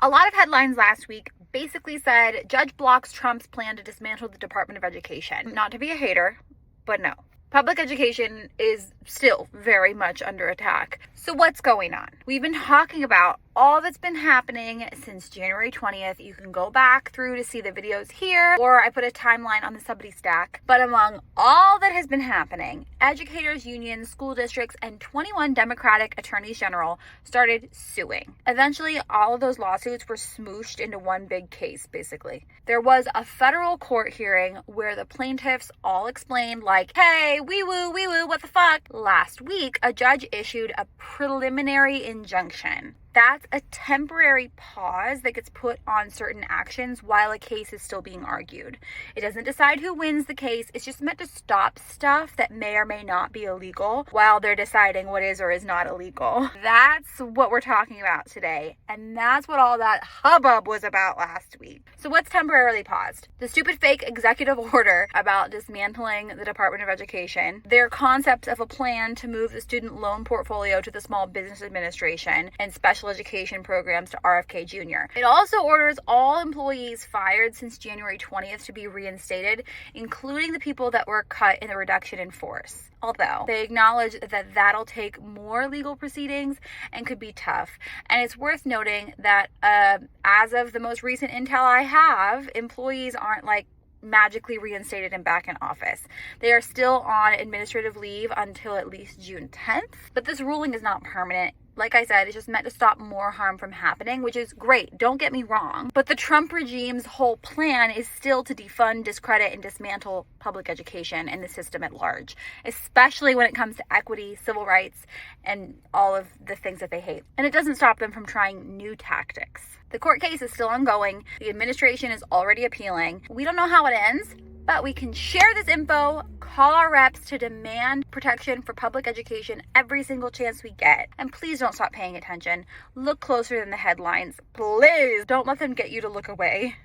A lot of headlines last week basically said judge blocks Trump's plan to dismantle the Department of Education. Not to be a hater, but no. Public education is still very much under attack. So what's going on? We've been talking about all that's been happening since January 20th. You can go back through to see the videos here, or I put a timeline on the Substack. But among all that has been happening, educators, unions, school districts, and 21 Democratic attorneys general started suing. Eventually, all of those lawsuits were smooshed into one big case, basically. There was a federal court hearing where the plaintiffs all explained like, hey, wee woo, what the fuck? Last week, a judge issued a preliminary injunction. That's a temporary pause that gets put on certain actions while a case is still being argued. It doesn't decide who wins the case. It's just meant to stop stuff that may or may not be illegal while they're deciding what is or is not illegal. That's what we're talking about today. And that's what all that hubbub was about last week. So what's temporarily paused? The stupid fake executive order about dismantling the Department of Education, their concept of a plan to move the student loan portfolio to the Small Business Administration, and special education programs to RFK Jr. It also orders all employees fired since January 20th to be reinstated, including the people that were cut in the reduction in force. Although they acknowledge that that'll take more legal proceedings and could be tough. And it's worth noting that as of the most recent intel I have, employees aren't like magically reinstated and back in office. They are still on administrative leave until at least June 10th. But this ruling is not permanent. Like I said, it's just meant to stop more harm from happening, which is great. Don't get me wrong. But the Trump regime's whole plan is still to defund, discredit, and dismantle public education and the system at large, especially when it comes to equity, civil rights, and all of the things that they hate. And it doesn't stop them from trying new tactics. The court case is still ongoing. The administration is already appealing. We don't know how it ends, but we can share this info, call our reps to demand protection for public education every single chance we get. And please don't stop paying attention. Look closer than the headlines. Please don't let them get you to look away.